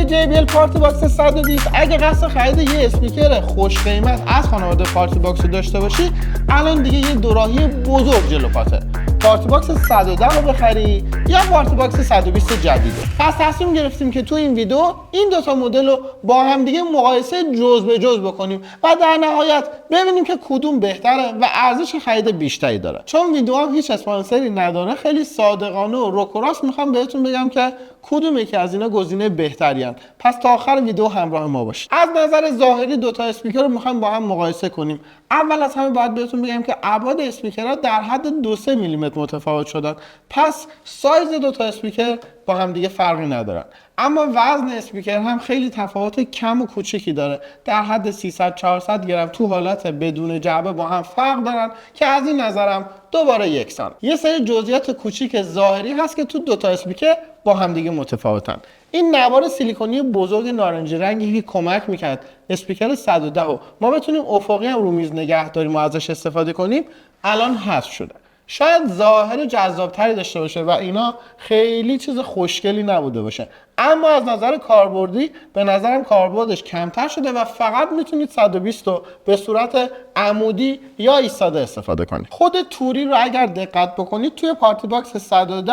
JBL پارتی باکس 120 اگه قصد خرید یه اسپیکر خوش قیمت از خانواده پارتی باکس رو داشته باشی، الان دیگه یه دوراهی بزرگ جلو پاته. پارتی باکس 110 رو بخری یا پارتی باکس 120 جدیده. پس تصمیم گرفتیم که تو این ویدیو این دوتا مدل رو با هم دیگه مقایسه جز به جز بکنیم و در نهایت ببینیم که کدوم بهتره و ارزش خرید بیشتری داره. چون ویدیو هم هیچ اسپانسری نداره، خیلی صادقانه و رک و راست میخوام بهتون بگم که کدوم یکی از اینا گزینه بهترین. پس تا آخر ویدیو همراه ما باشید. از نظر ظاهری دوتا اسپیکر رو میخوایم با هم مقایسه کنیم. اول از همه باید بهتون بگم که ابعاد اسپیکرها در حد 2-3 میلیمتر متفاوت شدن. پس سایز دوتا اسپیکر با هم دیگه فرقی ندارن. اما وزن اسپیکر هم خیلی تفاوت کم و کوچیکی داره. در حد 300-400 گرم تو حالت بدون جعبه با هم فرق دارن که از این نظرم دوباره یکسان. یه سری جزئیات کوچیک ظاهری هست که تو دوتا اسپیکر با هم دیگه متفاوتن. این نوار سیلیکونی بزرگ نارنجی رنگی که کمک میکرد اسپیکر 110 رو ما بتونیم افقی هم رو میز نگه داریم و ازش استفاده کنیم الان حذف شده. شاید ظاهر جذابتری داشته باشه و اینا خیلی چیز خوشگلی نبوده باشه، اما از نظر کاربردی به نظرم کاربردش کمتر شده و فقط میتونید 120 رو به صورت عمودی یا ایستاده استفاده کنید. خود توری رو اگر دقت بکنید توی پارتی باکس 110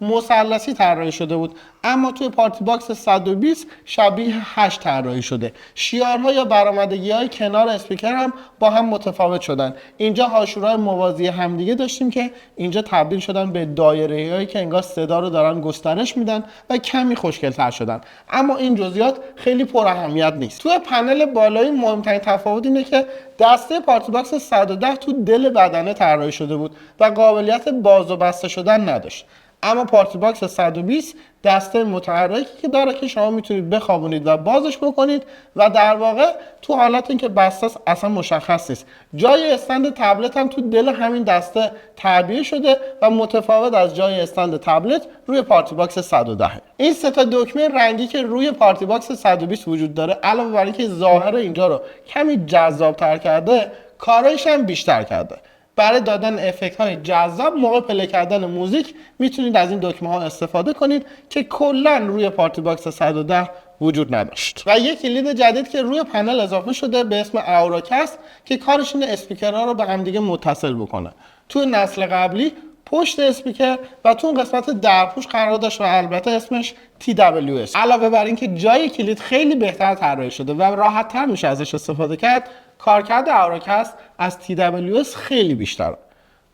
مثلثی طراحی شده بود، اما توی پارتی باکس 120 شبیه 8 طراحی شده. شیارها یا برآمدگی‌های کنار اسپیکر هم با هم متفاوت شدن. اینجا هاشورهای موازی همدیگه داشتیم که اینجا تبدیل شدن به دایره‌هایی که انگار صدا رو دارن گسترش میدن و کمی خوشگل‌تر شدن. اما این جزئیات خیلی پر اهمیت نیست. توی پنل بالایی مهمترین تفاوت اینه که دسته پارتی باکس 110 تو دل بدنه طراحی شده بود و قابلیت باز و بسته شدن نداشت. اما پارتی باکس 120 دسته متحرکی که داره که شما میتونید بخوابونید و بازش بکنید و در واقع تو حالت اینکه بسته اصلا مشخص نیست. جای استند تبلت هم تو دل همین دسته تعبیه شده و متفاوت از جای استند تبلت روی پارتی باکس 110. این سه تا دکمه رنگی که روی پارتی باکس 120 وجود داره علاوه بر اینکه ظاهر اینجا رو کمی جذاب‌تر کرده، کارایش هم بیشتر کرده. برای دادن افکت های جذاب موقع پلی کردن موزیک میتونید از این دکمه ها استفاده کنید که کلا روی پارتی باکس 110 وجود نداشت. و یک کلید جدید که روی پنل اضافه شده به اسم اوراکست که کارش اینه اسپیکرها رو به هم دیگه متصل بکنه. تو نسل قبلی پشت اسپیکر و تو قسمت درپوش قرار داشت و البته اسمش TWS. علاوه بر اینکه جای کلید خیلی بهتر طراحی شده و راحت تر میشه ازش استفاده کرد، کارکرد اوراکست از TWS خیلی بیشتره.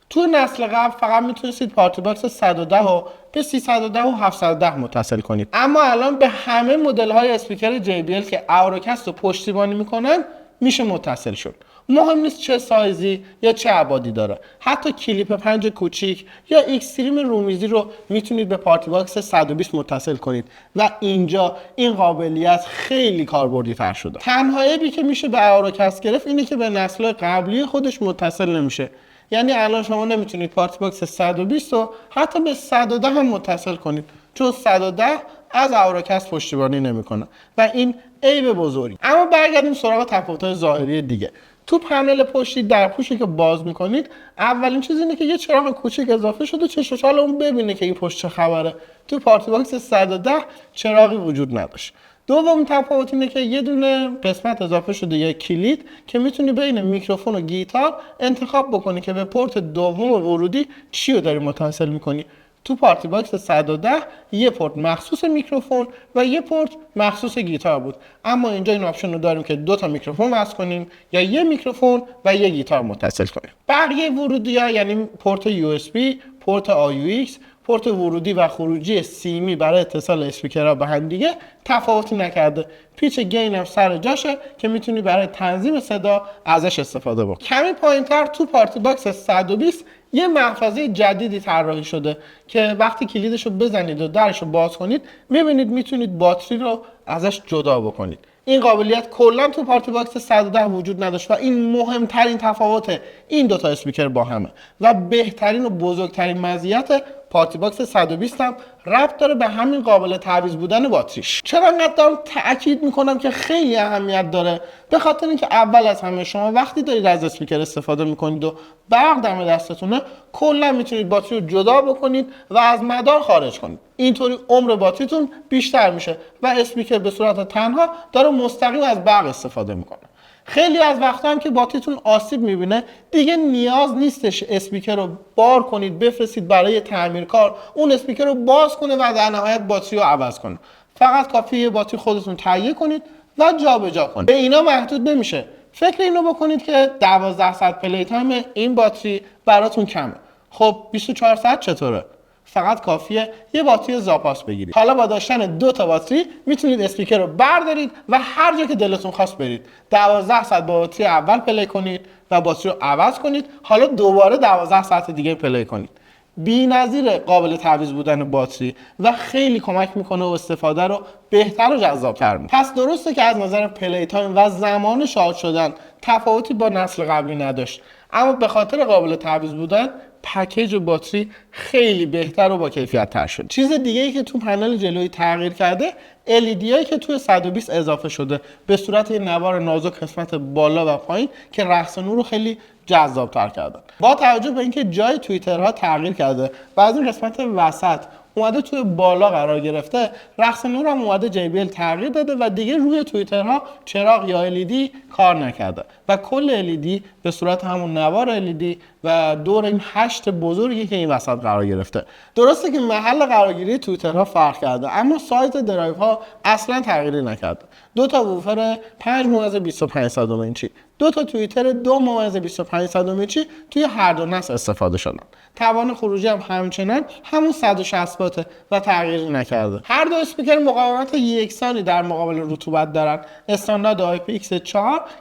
تو نسل قبل فقط میتونستید پارتی باکس 110 رو به 310 و 710 متصل کنید، اما الان به همه مدل های اسپیکر JBL که اوراکست رو پشتیبانی میکنن میشه متصل شد. مهم نیست چه سایزی یا چه ابعادی داره. حتی کلیپ پنج کوچیک یا اکستریم رومیزی رو میتونید به پارتی باکس 120 متصل کنید و اینجا این قابلیت خیلی کاربردی تر شده. تنها عیبی که میشه به اوراکست گرفت اینه که به نسل قبلی خودش متصل نمیشه. یعنی الان شما نمیتونید پارتی باکس 120 رو حتی به 110 هم متصل کنید، چون 110 از اوراکست پشتیبانی نمیکنه و این عیب بزرگی. اما برگردیم سراغ تفاوت‌های ظاهری دیگه. تو پنل پشتی درپوشی که باز میکنید اولین چیز اینه که یه چراغ کوچیک اضافه شده چش و چال اون ببینه که این پشت چه خبره. تو پارتی باکس 110 چراغی وجود نداشت. دوم تفاوت اینه که یه دونه قسمت اضافه شده، یه کلید که میتونی بین میکروفون و گیتار انتخاب بکنی که به پورت دوم ورودی چی رو داری متصل میکنی. تو پارتی باکس 110 یه پورت مخصوص میکروفون و یه پورت مخصوص گیتار بود، اما اینجا این آپشن رو داریم که دو تا میکروفون وصل کنیم یا یه میکروفون و یه گیتار متصل کنیم. بقیه ورودی‌ها یعنی پورت USB، پورت AUX، پورت ورودی و خروجی سیمی برای اتصال اسپیکرها به هم دیگه تفاوتی نکرده. پیچ گین هم سر جاشه که میتونی برای تنظیم صدا ازش استفاده بکنی. کمی پایینتر تو پارتی باکس 120 یه محفظه جدیدی طراحی شده که وقتی کلیدش رو بزنید و درش رو باز کنید میبینید میتونید باتری رو ازش جدا بکنید. این قابلیت کلا تو پارتی باکس 110 وجود نداشت و این مهمترین تفاوت این دوتا اسپیکر با همه و بهترین و بزرگترین مزیت پارتی باکس 120 هم ربط داره به همین قابل تعویض بودن باتریش. چرا انقدر دارم تاکید میکنم که خیلی اهمیت داره؟ به خاطر اینکه اول از همه شما وقتی دارید از اسپیکر استفاده میکنید و برق دم دستتونه کلا میتونید باتری رو جدا بکنید و از مدار خارج کنید. اینطوری عمر باتریتون بیشتر میشه و اسپیکر به صورت تنها داره مستقیم از برق استفاده میکنه. خیلی از وقتا هم که باتریتون آسیب میبینه دیگه نیاز نیستش اسپیکر رو بار کنید بفرستید برای تعمیرکار اون اسپیکر رو باز کنه و در نهایت باتری رو عوض کنه. فقط کافیه یه باتری خودتون تهیه کنید و جابجا کنید. به اینا محدود نمیشه. فکر اینو بکنید که 12 ساعت پلی تایم این باتری براتون کمه. خب 24 ساعت چطوره؟ فقط کافیه یه باتری زاپاس بگیرید. حالا با داشتن 2 تا باتری میتونید اسپیکر رو بردارید و هر جا که دلتون خواست برید. 12 ساعت با باتری اول پلی کنید و باتری رو عوض کنید. حالا دوباره 12 ساعت دیگه پلی کنید. بی‌نظیر قابل تعویض بودن باتری و خیلی کمک میکنه و استفاده رو بهتر و جذاب‌تر میکنه. پس درسته که از نظر پلی تایم و زمان شارژ شدن تفاوتی با نسل قبلی نداشت، اما به خاطر قابل تعویض بودن پکیج باتری خیلی بهتر و با کیفیت تر شد. چیز دیگه ای که تو پنل جلویی تغییر کرده LED هایی که توی 120 اضافه شده به صورت یه نوار نازک قسمت بالا و پایین که رقص نور رو خیلی جذاب تر کردن. با توجه به اینکه جای توییترها تغییر کرده و از این قسمت وسط اومده توی بالا قرار گرفته، رقص نور هم اومده JBL تغییر داده و دیگه روی توییترها چراغ یا LED کار نکرده و کل LED به صورت همون نوار LED و دور این هشت بزرگی که این وسط قرار گرفته. درسته که محل قرارگیری توییترها فرق کرده اما سایز درایو ها اصلا تغییری نکرده. 2 تا ووفر 5.25 اینچی، 2 تا توییتر 2.25 اینچی توی هر دو نسل استفاده شدن. توان خروجی هم همچنان همون 160 واته و تغییری نکرده. هر دو اسپیکر مقاومت یکسانی در مقابل رطوبت دارن. استاندارد IPX4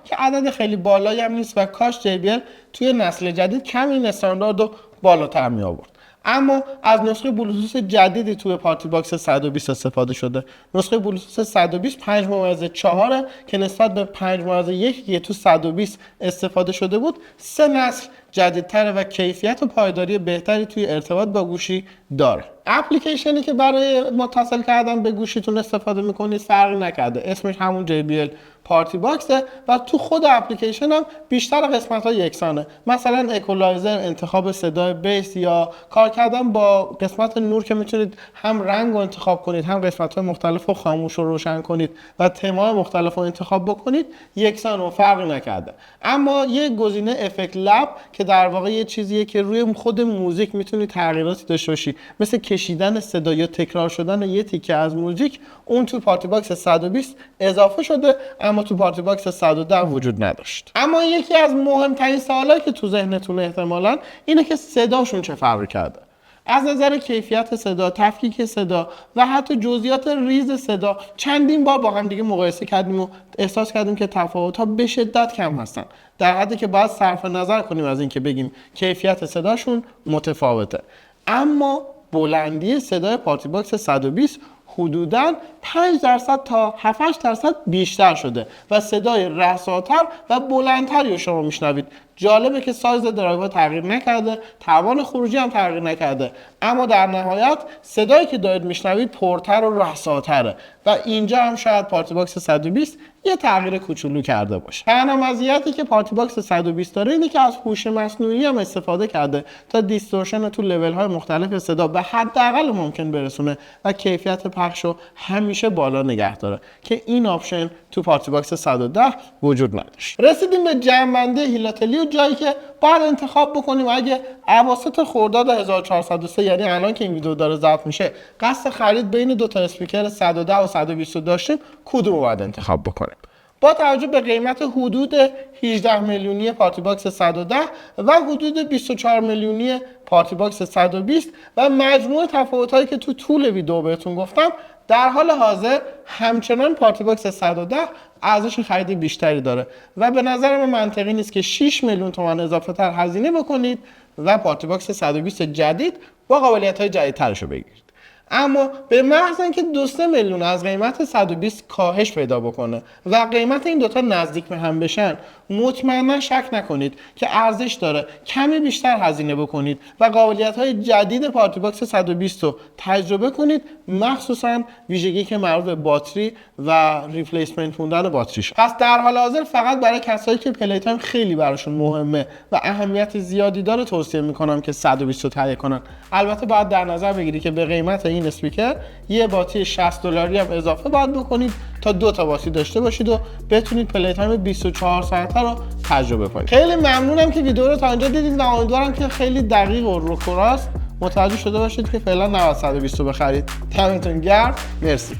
که عدد خیلی بالایی هم نیست و کاش JBL توی نسل جدید کم این استاندارد رو بالاتر می آورد. اما از نسخه بلوتوث جدیدی توی پارتی باکس 120 استفاده شده. نسخه بلوتوث 120 5.4 که نسبت به 5.1 که تو 120 استفاده شده بود 3 نسل جدیدتره و کیفیت و پایداری بهتری توی ارتباط با گوشی داره. اپلیکیشنی که برای متصل کردن به گوشیتون استفاده میکنید فرقی نکرده، اسمش همون JBL پارتی باکسه و تو خود اپلیکیشن هم بیشتر قسمت‌ها یکسانه. مثلا اکولایزر، انتخاب صدای بیس یا کار کردن با قسمت نور که میتونید هم رنگ رو انتخاب کنید هم قسمت‌های مختلف رو خاموش و روشن کنید و تم‌های مختلف رو انتخاب بکنید یکسان و فرقی نکرده. اما یه گزینه افکت لب که در واقع یه چیزیه که روی خود موزیک میتونید تغییراتی داشته باشی، مثل کشیدن صدا یا تکرار شدن یه تیکه از موزیک، اون تو پارتی باکس 120 اضافه شده اما تو پارتی باکس 110 وجود نداشت. اما یکی از مهمترین سوالایی که تو ذهنتون احتمالاً اینه که صداشون چه فرقی کرده. از نظر کیفیت صدا، تفکیک صدا و حتی جزئیات ریز صدا چندین بار با هم دیگه مقایسه کردیم و احساس کردیم که تفاوت‌ها به شدت کم هستن، در حدی که باید صرف نظر کنیم از اینکه بگیم کیفیت صداشون متفاوته. اما بلندی صدای پارتی باکس 120 حدوداً 5% تا 7-8% بیشتر شده و صدای رساتر و بلندتری رو شما میشنوید. جالبه که سایز درایو تغییر نکرده، توان خروجی هم تغییر نکرده، اما در نهایت صدایی که دارید میشنوید پرتر و رساتره و اینجا هم شاید پارتی باکس 120 یه تغییر کوچولو کرده باشه. تنها مزیتی که پارتی باکس 120 داره اینه که از هوش مصنوعی هم استفاده کرده تا دیستورشن تو لول های مختلف صدا به حداقل ممکن برسونه و کیفیت پخش رو همیشه بالا نگه داره که این آپشن تو پارتی باکس 110 وجود نداشت. رسیدیم به جمع‌بندی هیلاتلی و جایی که باید انتخاب بکنیم اگه اواسط خرداد 1403 یعنی الان که این ویدیو داره ضبط میشه قصد خرید بین 2 تا اسپیکر 110 و 120 داشتیم، کدوم رو باید انتخاب بکنیم؟ با توجه به قیمت حدود 18 میلیونی پارتی باکس 110 و حدود 24 میلیونی پارتی باکس 120 و مجموع تفاوت‌هایی که تو طول ویدیو بهتون گفتم، در حال حاضر همچنان پارتی باکس 110 ارزش خرید بیشتری داره و به نظر من منطقی نیست که 6 میلیون تومان اضافه تر هزینه بکنید و پارتی باکس 120 جدید با قابلیت‌های جدیدترش رو بگیرید. اما به محض اینکه 2-3 میلیون از قیمت 120 کاهش پیدا بکنه و قیمت این دوتا نزدیک به هم بشن، مطمئنا شک نکنید که ارزش داره کمی بیشتر هزینه بکنید و قابلیت‌های جدید پارتی باکس 120 رو تجربه کنید، مخصوصا ویژگی که مربوط به باتری و ریپلیسمنت موندن باتریش. پس در حال حاضر فقط برای کسایی که پلی تایم خیلی براشون مهمه و اهمیت زیادی داره توصیه میکنم که 120 رو تهیه کنن. البته باید در نظر بگیرید که به قیمت این این اسپیکر یه باتری $60 هم اضافه باید بکنید تا 2 تا باتری داشته باشید و بتونید پلی تایم 24 ساعته رو تجربه کنید. خیلی ممنونم که ویدیو رو تا اینجا دیدید و امیدوارم که خیلی دقیق و روکراست متوجه شده باشید که فعلا 920 رو بخرید. دمتون گرم. مرسی.